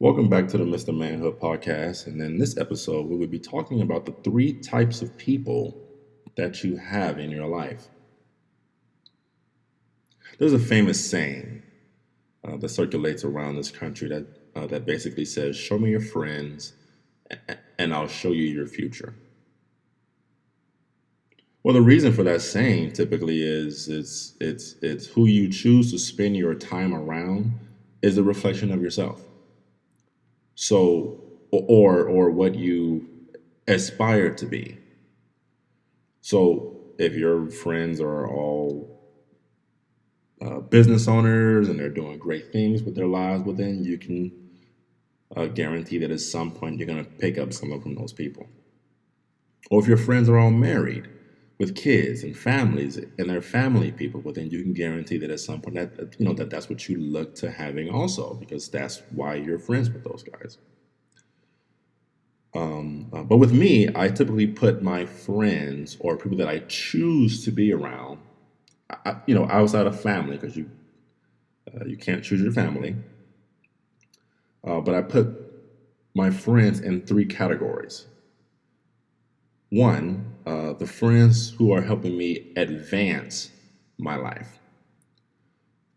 Welcome back to the Mr. Manhood podcast. And in this episode, we will be talking about the three types of people that you have in your life. There's a famous saying that circulates around this country that basically says, "Show me your friends, and I'll show you your future." Well, the reason for that saying typically is it's who you choose to spend your time around is a reflection of yourself. So, or what you aspire to be. So, if your friends are all business owners and they're doing great things with their lives, well, then you can guarantee that at some point you're going to pick up something from those people. Or if your friends are all married with kids and families and they're family people, well, then you can guarantee that at some point that's what you look to having also, because that's why you're friends with those guys. But with me, I typically put my friends or people that I choose to be around, outside of family, because you can't choose your family. But I put my friends in three categories. One, the friends who are helping me advance my life.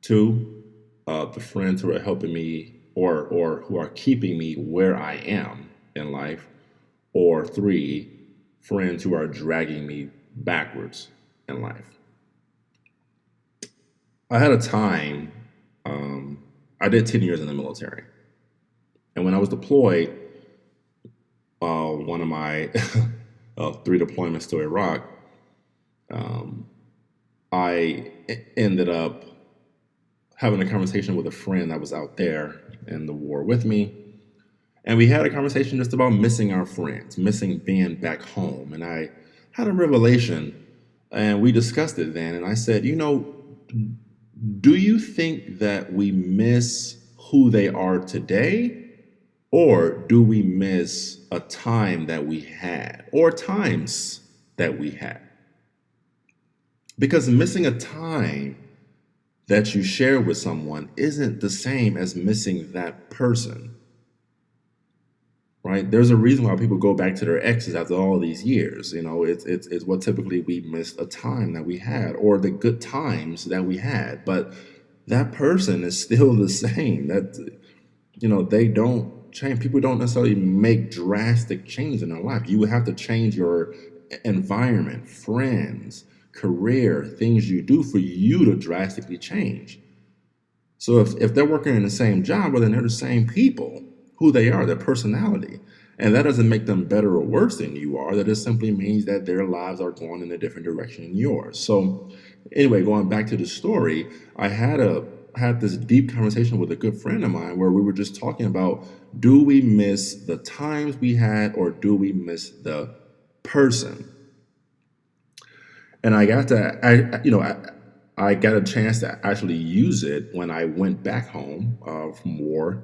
Two, the friends who are helping me or who are keeping me where I am in life. Or three, friends who are dragging me backwards in life. I had a time, I did 10 years in the military. And when I was deployed, one of my three deployments to Iraq, I ended up having a conversation with a friend that was out there in the war with me. And we had a conversation just about missing our friends, missing being back home. And I had a revelation, and we discussed it then. And I said, do you think that we miss who they are today? Or do we miss a time that we had or times that we had? Because missing a time that you share with someone isn't the same as missing that person. Right? There's a reason why people go back to their exes after all these years. It's what typically we missed a time that we had or the good times that we had. But that person is still the same. They don't change. People don't necessarily make drastic change in their life. You would have to change your environment, friends, career, things you do for you to drastically change. So if they're working in the same job, well, then they're the same people. Who they are, their personality. And that doesn't make them better or worse than you are. That just simply means that their lives are going in a different direction than yours. So anyway, going back to the story, I had this deep conversation with a good friend of mine where we were just talking about, do we miss the times we had or do we miss the person? And I got I got a chance to actually use it when I went back home from war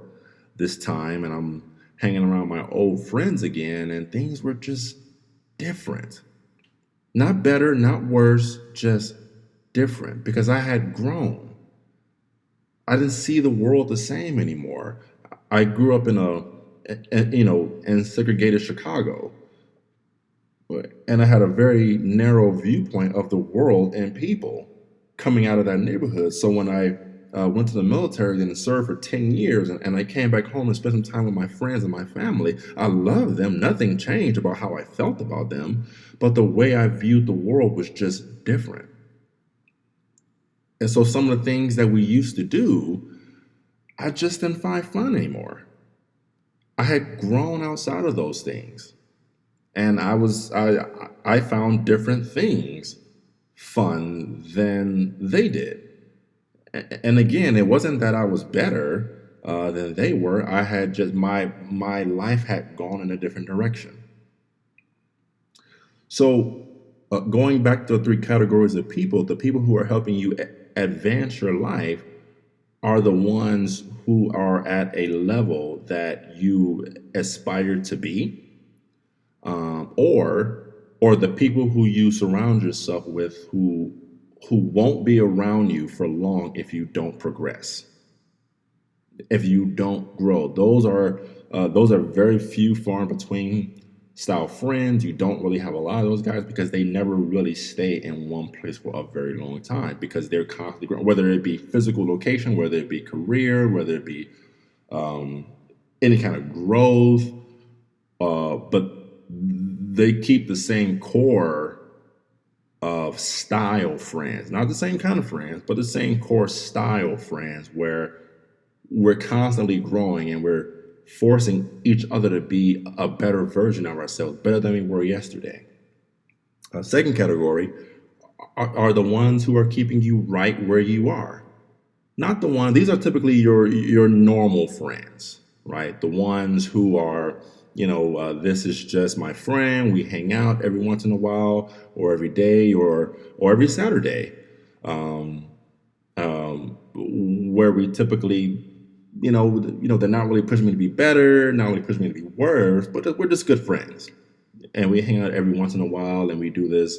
this time, and I'm hanging around my old friends again, and things were just different. Not better, not worse, just different, because I had grown. I didn't see the world the same anymore. I grew up in segregated Chicago, and I had a very narrow viewpoint of the world and people coming out of that neighborhood. So when I went to the military and served for 10 years, and I came back home and spent some time with my friends and my family, I loved them. Nothing changed about how I felt about them, but the way I viewed the world was just different. And so some of the things that we used to do, I just didn't find fun anymore. I had grown outside of those things. And I found different things fun than they did. And again, it wasn't that I was better than they were. I had just my life had gone in a different direction. So going back to the three categories of people, the people who are helping you advance your life are the ones who are at a level that you aspire to be, or the people who you surround yourself with who won't be around you for long if you don't progress. if you don't grow. Those are very few, far in between style friends. You don't really have a lot of those guys because they never really stay in one place for a very long time because they're constantly growing, whether it be physical location, whether it be career, whether it be any kind of growth. But they keep the same core of style friends, not the same kind of friends, but the same core style friends where we're constantly growing and we're forcing each other to be a better version of ourselves, better than we were yesterday. Second category are the ones who are keeping you right where you are. Not the one, these are typically your normal friends, right? The ones who are, this is just my friend. We hang out every once in a while, or every day, or every Saturday, where we typically, they're not really pushing me to be better, not really pushing me to be worse, but we're just good friends, and we hang out every once in a while, and we do this,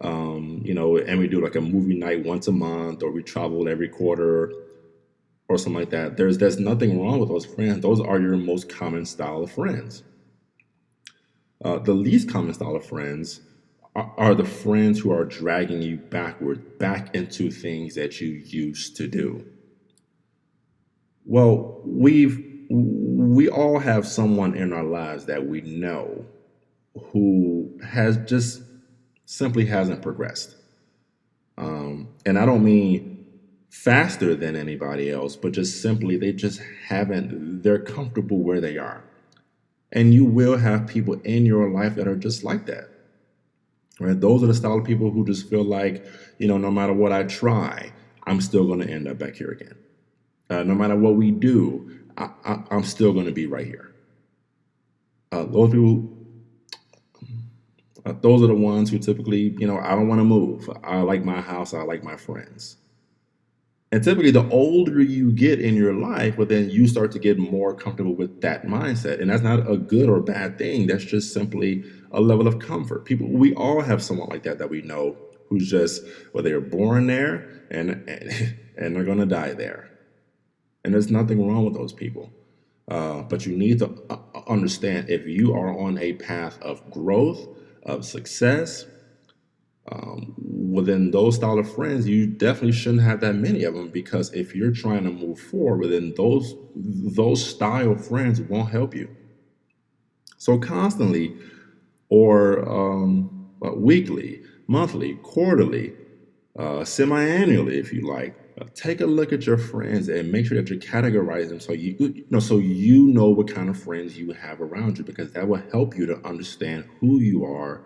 and we do like a movie night once a month, or we travel every quarter, or something like that. There's nothing wrong with those friends. Those are your most common style of friends. The least common style of friends are the friends who are dragging you backward, back into things that you used to do. Well, we all have someone in our lives that we know who has just simply hasn't progressed. And I don't mean faster than anybody else, but just simply they just haven't, they're comfortable where they are. And you will have people in your life that are just like that. Right? Those are the style of people who just feel like, no matter what I try, I'm still going to end up back here again. No matter what we do, I'm still going to be right here. Those people, those are the ones who typically, I don't want to move. I like my house. I like my friends. And typically, the older you get in your life, well, then you start to get more comfortable with that mindset. And that's not a good or bad thing. That's just simply a level of comfort. We all have someone like that we know who's just, well, they were born there and they're going to die there. And there's nothing wrong with those people. But you need to understand if you are on a path of growth, of success, within those style of friends, you definitely shouldn't have that many of them because if you're trying to move forward, then those style friends won't help you. So constantly, or weekly, monthly, quarterly, semi-annually, if you like, take a look at your friends and make sure that you categorize them so you know what kind of friends you have around you because that will help you to understand who you are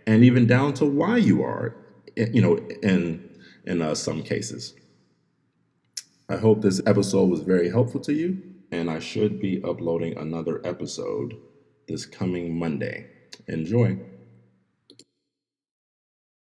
and even down to why you are, in some cases. I hope this episode was very helpful to you, and I should be uploading another episode this coming Monday. Enjoy.